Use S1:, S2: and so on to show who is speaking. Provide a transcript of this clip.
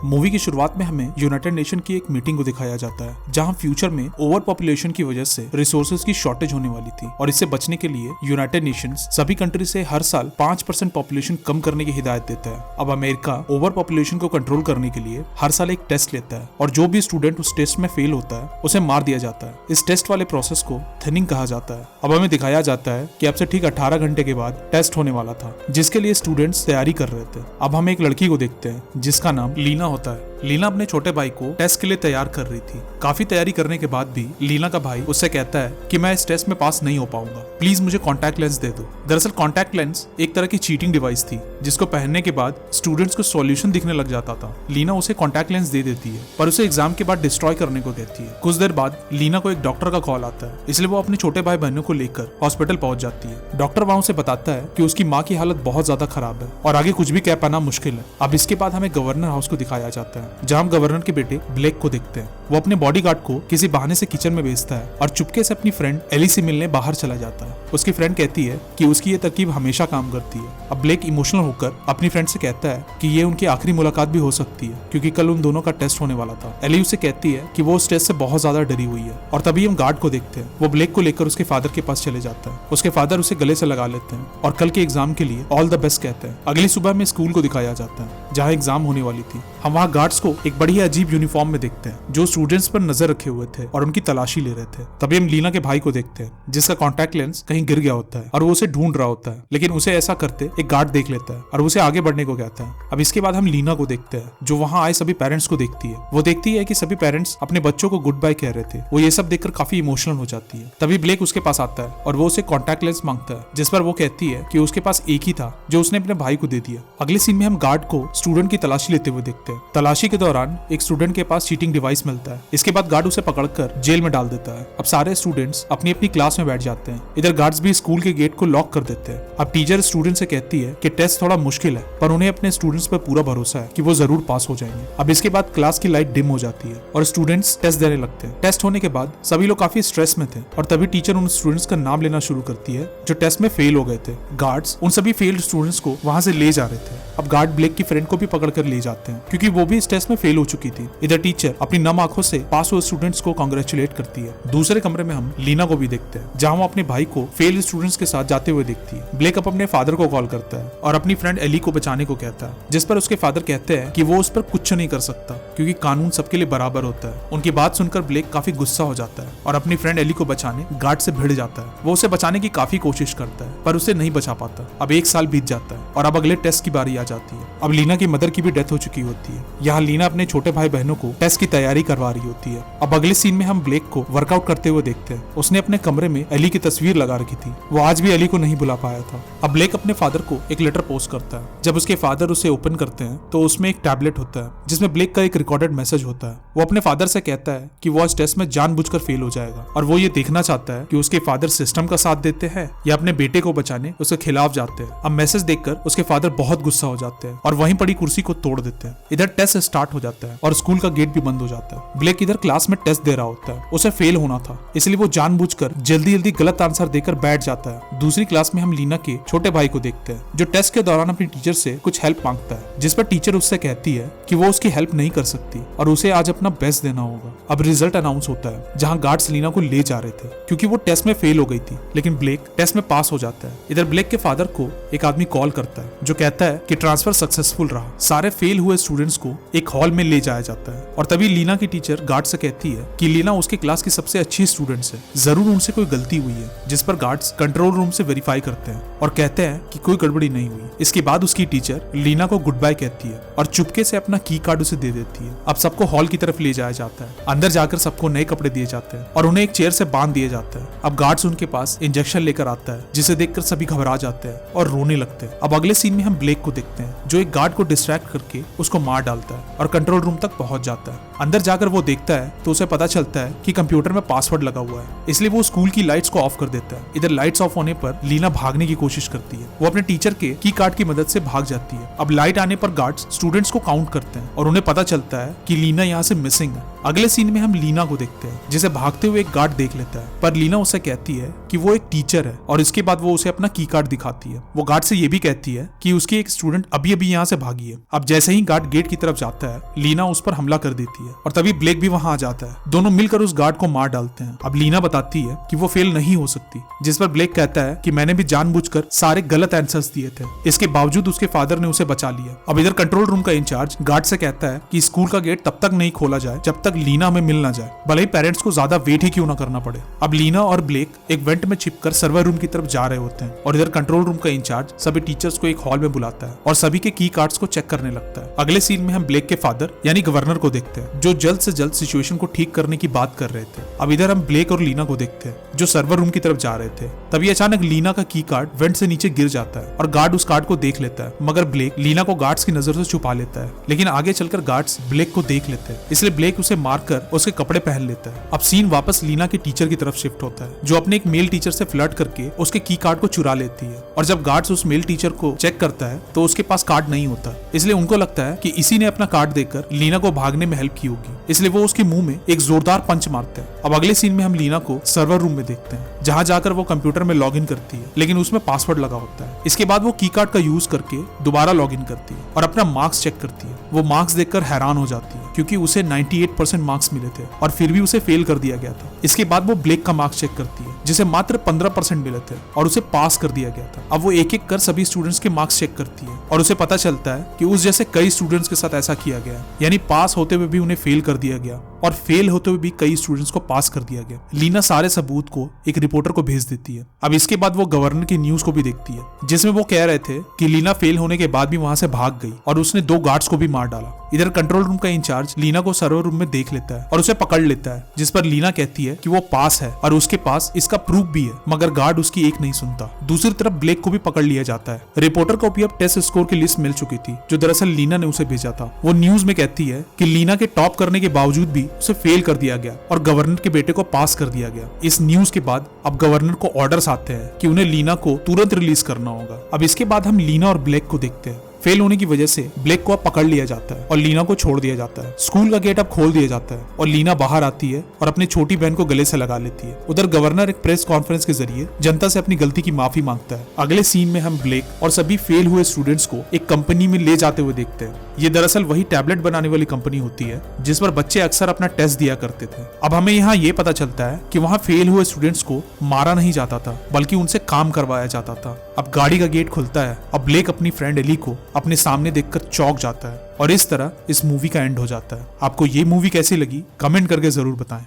S1: Movie की शुरुआत में हमें यूनाइटेड नेशन की एक मीटिंग को दिखाया जाता है जहां फ्यूचर में ओवर पॉपुलेशन की वजह से रिसोर्सेज की शॉर्टेज होने वाली थी और इससे बचने के लिए यूनाइटेड नेशंस सभी कंट्री से हर साल 5% पॉपुलेशन कम करने की हिदायत देता है। अब अमेरिका ओवर पॉपुलेशन को कंट्रोल करने के लिए हर साल एक टेस्ट लेता है और जो भी स्टूडेंट उस टेस्ट में फेल होता है उसे मार दिया जाता है। इस टेस्ट वाले प्रोसेस को थिनिंग कहा जाता है। अब हमें दिखाया जाता है कि अब से ठीक 18 घंटे के बाद टेस्ट होने वाला था जिसके लिए स्टूडेंट्स तैयारी कर रहे थे। अब हम एक लड़की को देखते हैं जिसका नाम लीना होता है। लीना अपने छोटे भाई को टेस्ट के लिए तैयार कर रही थी। काफी तैयारी करने के बाद भी लीना का भाई उससे कहता है कि मैं इस टेस्ट में पास नहीं हो पाऊंगा, प्लीज मुझे कॉन्टैक्ट लेंस दे दो। दरअसल कॉन्टैक्ट लेंस एक तरह की चीटिंग डिवाइस थी जिसको पहनने के बाद स्टूडेंट्स को सॉल्यूशन दिखने लग जाता था। लीना उसे कॉन्टैक्ट लेंस दे देती है पर उसे एग्जाम के बाद डिस्ट्रॉय करने को कहती है। कुछ देर बाद लीना को एक डॉक्टर का कॉल आता है, इसलिए वो अपने छोटे भाई बहनों को लेकर हॉस्पिटल पहुंच जाती है। डॉक्टर वहां उसे बताता है कि उसकी माँ की हालत बहुत ज्यादा खराब है और आगे कुछ भी कह पाना मुश्किल है। अब इसके बाद हमें गवर्नर हाउस को दिखाया जाता है जहां हम गवर्नर के बेटे ब्लेक को देखते हैं। वो अपने बॉडीगार्ड को किसी बहाने से किचन में भेजता है और चुपके से अपनी फ्रेंड एली से मिलने बाहर चला जाता है। उसकी फ्रेंड कहती है कि उसकी ये तरकीब हमेशा काम करती है। अब ब्लेक इमोशनल होकर अपनी फ्रेंड से कहता है कि ये उनकी आखिरी मुलाकात भी हो सकती है क्योंकि कल उन दोनों का टेस्ट होने वाला था। एली उससे कहती है कि वो उस टेस्ट से बहुत ज्यादा डरी हुई है और तभी हम गार्ड को देखते हैं। वो ब्लेक को लेकर उसके फादर के पास चले जाता है। उसके फादर उसे गले से लगा लेते हैं और कल के एग्जाम के लिए ऑल द बेस्ट कहते हैं। अगली सुबह में स्कूल को दिखाया जाता है जहाँ एग्जाम होने वाली थी। हम वहाँ गार्ड्स को एक बड़ी अजीब यूनिफॉर्म में देखते हैं जो स्टूडेंट्स पर नजर रखे हुए थे और उनकी तलाशी ले रहे थे। तभी हम लीना के भाई को देखते हैं जिसका कॉन्टैक्ट लेंस कहीं गिर गया होता है और वो उसे ढूंढ रहा होता है, लेकिन उसे ऐसा करते एक गार्ड देख लेता है और उसे आगे बढ़ने को कहता है। अब इसके बाद हम लीना को देखते हैं जो वहाँ आए सभी पेरेंट्स को देखती है। वो देखती है कि सभी पेरेंट्स अपने बच्चों को गुड बाय कह रहे थे। वो ये सब देखकर काफी इमोशनल हो जाती है। तभी ब्लेक उसके पास आता है और वो उसे कॉन्टैक्ट लेंस मांगता है जिस पर वो कहती है कि उसके पास एक ही था जो उसने अपने भाई को दे दिया। अगले सीन में हम गार्ड को स्टूडेंट की तलाशी लेते हुए देखते हैं। तलाशी के दौरान एक स्टूडेंट के पास चीटिंग डिवाइस मिलता है। इसके बाद गार्ड उसे पकड़कर जेल में डाल देता है। अब सारे स्टूडेंट्स अपनी अपनी क्लास में बैठ जाते हैं। इधर गार्ड्स भी स्कूल के गेट को लॉक कर देते हैं। अब टीचर स्टूडेंट से कहती है कि टेस्ट थोड़ा मुश्किल है पर उन्हें अपने स्टूडेंट्स पर पूरा भरोसा है कि वो जरूर पास हो जाएंगे। अब इसके बाद क्लास की लाइट डिम हो जाती है और स्टूडेंट्स टेस्ट देने लगते हैं। टेस्ट होने के बाद सभी लोग काफी स्ट्रेस में थे और तभी टीचर उन स्टूडेंट्स का नाम लेना शुरू करती है जो टेस्ट में फेल हो गए थे। गार्ड्स उन सभी फेल्ड स्टूडेंट्स को वहां से ले जा रहे थे। अब गार्ड ब्लेक की फ्रेंड को भी पकड़कर ले जाते हैं क्योंकि वो भी इस टेस्ट में फेल हो चुकी थी। इधर टीचर अपनी नम आंखों से पास हुए स्टूडेंट्स को कांग्रेचुलेट करती है। दूसरे कमरे में हम लीना को भी देखते हैं जहां वो अपने भाई को फेल स्टूडेंट्स के साथ जाते हुए देखती है। ब्लेक अपने फादर को कॉल करता है और अपनी फ्रेंड एली को बचाने को कहता है जिस पर उसके फादर कहते हैं कि वो उस पर कुछ नहीं कर सकता क्योंकि कानून सबके लिए बराबर होता है। उनकी बात सुनकर ब्लेक काफी गुस्सा हो जाता है और अपनी फ्रेंड एली को बचाने गार्ड से भिड़ जाता है। वो उसे बचाने की काफी कोशिश करता है पर उसे नहीं बचा पाता। अब 1 साल बीत जाता है और अब अगले टेस्ट की बारी आ जाती है। अब लीना की मदर की भी डेथ हो चुकी होती है। यहाँ लीना अपने छोटे भाई बहनों को टेस्ट की तैयारी करवा रही होती है। अब अगले सीन में हम ब्लेक को वर्कआउट करते हुए देखते हैं। उसने अपने कमरे में एली की तस्वीर लगा रखी थी। वो आज भी एली को नहीं बुला पाया था। अब ब्लेक अपने फादर को एक लेटर पोस्ट करता है। जब उसके फादर उसे ओपन करते हैं तो उसमें एक टैबलेट होता है जिसमें ब्लेक का एक रिकॉर्डेड मैसेज होता है। वो अपने फादर से कहता है कि वो आज टेस्ट में जानबूझकर फेल हो जाएगा और वो ये देखना चाहता है कि उसके फादर सिस्टम का साथ देते हैं या अपने बेटे को बचाने उसके खिलाफ जाते हैं। अब मैसेज देखकर उसके फादर बहुत गुस्सा हो जाते हैं और वहीं पड़ी कुर्सी को तोड़ देते हैं। इधर टेस्ट स्टार्ट हो जाता है और स्कूल का गेट भी बंद हो जाता है। ब्लेक इधर क्लास में टेस्ट दे रहा होता है। उसे फेल होना था इसलिए वो जानबूझकर जल्दी जल्दी गलत आंसर देकर बैठ जाता है। दूसरी क्लास में हम लीना के छोटे भाई को देखते हैं जो टेस्ट के दौरान अपनी टीचर से कुछ हेल्प मांगता है जिस पर टीचर उससे कहती है कि वो उसकी हेल्प नहीं कर सकती और उसे आज अपना बेस्ट देना होगा। अब रिजल्ट अनाउंस होता है जहां गार्ड्स लीना को ले जा रहे थे क्योंकि वो टेस्ट में फेल हो गई थी, लेकिन ब्लेक टेस्ट में पास हो जाता है। इधर ब्लेक के फादर को एक आदमी कॉल करता है जो कहता है कि ट्रांसफर सक्सेसफुल रहा। सारे फेल हुए स्टूडेंट्स को एक हॉल में ले जाया जाता है और तभी लीना की टीचर गार्ड से कहती है कि लीना उसके क्लास की सबसे अच्छी स्टूडेंट्स है, जरूर उनसे कोई गलती हुई है। जिस पर गार्ड्स कंट्रोल रूम से वेरीफाई करते हैं और कहते हैं कि कोई गड़बड़ी नहीं हुई। इसके बाद उसकी टीचर लीना को गुड बाय कहती है और चुपके से अपना की कार्ड उसे दे देती है। अब सबको हॉल की तरफ ले जाया जाता है। अंदर जाकर सबको नए कपड़े दिए जाते हैं और उन्हें एक चेयर से बांध दिया जाता है। अब गार्ड्स उनके पास इंजेक्शन लेकर आता है जिसे देखकर सभी घबरा जाते हैं और रोने लगते हैं। अब अगले सीन में हम ब्लेक को देखते हैं जो एक गार्ड को डिस्ट्रैक्ट करके उसको मार डालता है और कंट्रोल रूम तक पहुंच जाता है। अंदर जाकर वो देखता है तो उसे पता चलता है कि कंप्यूटर में पासवर्ड लगा हुआ है, इसलिए वो स्कूल की लाइट्स को ऑफ कर देता है। इधर लाइट्स ऑफ होने पर लीना भागने की कोशिश करती है। वो अपने टीचर के की कार्ड की मदद से भाग जाती है। अब लाइट आने पर गार्ड्स स्टूडेंट्स को काउंट करते हैं और उन्हें पता चलता है कि लीना यहाँ से मिसिंग है। अगले सीन में हम लीना को देखते हैं जिसे भागते हुए एक गार्ड देख लेता है पर लीना उसे कहती है कि वो एक टीचर है और इसके बाद वो उसे अपना की कार्ड दिखाती है। वो गार्ड से ये भी कहती है कि उसकी एक स्टूडेंट अभी अभी यहाँ से भागी है। अब जैसे ही गार्ड गेट की तरफ जाता होता है, लीना उस पर हमला कर देती है और तभी ब्लेक भी वहां आ जाता है। दोनों मिलकर उस गार्ड को मार डालते हैं। अब लीना बताती है कि वो फेल नहीं हो सकती, जिस पर ब्लेक कहता है कि मैंने भी जानबूझकर सारे गलत आंसर्स दिए थे, इसके बावजूद उसके फादर ने उसे बचा लिया। अब इधर कंट्रोल रूम का इंचार्ज गार्ड से कहता है कि स्कूल का गेट तब तक नहीं खोला जाए जब तक लीना हमें मिल ना जाए, भले ही पेरेंट्स को ज्यादा वेट ही क्यों ना करना पड़े। अब लीना और ब्लेक एक वेंट में छिपकर सर्वर रूम की तरफ जा रहे होते हैं और इधर कंट्रोल रूम का इंचार्ज सभी टीचर्स को एक हॉल में बुलाता है और सभी के की कार्ड्स को चेक करने लगता है। अगले सीन में हम ब्लेक के फादर यानी गवर्नर को देखते हैं, जो जल्द से जल्द सिचुएशन को ठीक करने की बात कर रहे थे। अब इधर हम ब्लेक और लीना को देखते हैं जो सर्वर रूम की तरफ जा रहे थे। तभी अचानक लीना का की कार्ड वेंट से नीचे गिर जाता है और गार्ड उस कार्ड को देख लेता है, मगर ब्लेक लीना को गार्ड्स की नजर से छुपा लेता है। लेकिन आगे चलकर गार्ड्स ब्लेक को देख लेते हैं, इसलिए ब्लेक उसे मारकर उसके कपड़े पहन लेता है। अब सीन वापस लीना के टीचर की तरफ शिफ्ट होता है, जो अपने एक मेल टीचर से फ्लर्ट करके उसके की कार्ड को चुरा लेती है। और जब गार्ड्स उस मेल टीचर को चेक करता है तो उसके पास कार्ड नहीं होता, इसलिए उनको लगता है कि इसी ने अपना कार्ड देकर लीना को भागने में हेल्प की होगी, इसलिए वो उसके मुंह में एक जोरदार पंच मारते हैं। अब अगले सीन में हम लीना को सर्वर रूम में देखते हैं, जहां जाकर वो कंप्यूटर में लॉगिन करती है, लेकिन उसमें पासवर्ड लगा होता है। इसके बाद वो की कार्ड का यूज करके दोबारा लॉगिन करती है और अपना मार्क्स चेक करती है। वो मार्क्स देखकर हैरान हो जाती है, क्योंकि उसे 98% मार्क्स मिले थे और फिर भी उसे फेल कर दिया गया था। इसके बाद वो ब्लेक का मार्क्स चेक करती है, जिसे मात्र 15% मिले थे और उसे पास कर दिया गया था। अब वो एक एक कर सभी स्टूडेंट्स के मार्क्स चेक करती है और उसे पता चलता है कि उस जैसे कई स्टूडेंट्स के साथ ऐसा किया गया, यानी पास होते हुए भी उन्हें फेल कर दिया गया और फेल होते हुए भी कई स्टूडेंट्स को पास कर दिया गया। लीना सारे सबूत को एक रिपोर्टर को भेज देती है। अब इसके बाद वो गवर्नर की न्यूज को भी देखती है, जिसमें वो कह रहे थे कि लीना फेल होने के बाद भी वहां से भाग गई और उसने 2 गार्ड्स को भी मार डाला। इधर कंट्रोल रूम का इंचार्ज लीना को सर्वर रूम में देख लेता है और उसे पकड़ लेता है, जिस पर लीना कहती है कि वो पास है और उसके पास इसका प्रूफ भी है, मगर गार्ड उसकी एक नहीं सुनता। दूसरी तरफ ब्लेक को भी पकड़ लिया जाता है। रिपोर्टर को भी अब टेस्ट स्कोर की लिस्ट मिल चुकी थी, जो दरअसल लीना ने उसे भेजा था। वो न्यूज में कहती है कि लीना के टॉप करने के बावजूद भी उसे फेल कर दिया गया और गवर्नर के बेटे को पास कर दिया गया। इस न्यूज के बाद अब गवर्नर को ऑर्डर्स आते हैं कि उन्हें लीना को तुरंत रिलीज करना होगा। अब इसके बाद हम लीना और ब्लेक को देखते हैं। फेल होने की वजह से ब्लेक को अब पकड़ लिया जाता है और लीना को छोड़ दिया जाता है। स्कूल का गेट अब खोल दिया जाता है और लीना बाहर आती है और अपनी छोटी बहन को गले से लगा लेती है। उधर गवर्नर एक प्रेस कॉन्फ्रेंस के जरिए जनता से अपनी गलती की माफी मांगता है। अगले सीन में हम ब्लेक और सभी फेल हुए स्टूडेंट्स को एक कंपनी में ले जाते हुए देखते हैं। ये दरअसल वही टैबलेट बनाने वाली कंपनी होती है जिस पर बच्चे अक्सर अपना टेस्ट दिया करते थे। अब हमें यहाँ ये पता चलता है कि वहाँ फेल हुए स्टूडेंट्स को मारा नहीं जाता था, बल्कि उनसे काम करवाया जाता था। अब गाड़ी का गेट खुलता है। अब ब्लेक अपनी फ्रेंड एली को अपने सामने देखकर चौंक जाता है और इस तरह इस मूवी का एंड हो जाता है। आपको ये मूवी कैसी लगी कमेंट करके जरूर बताएं।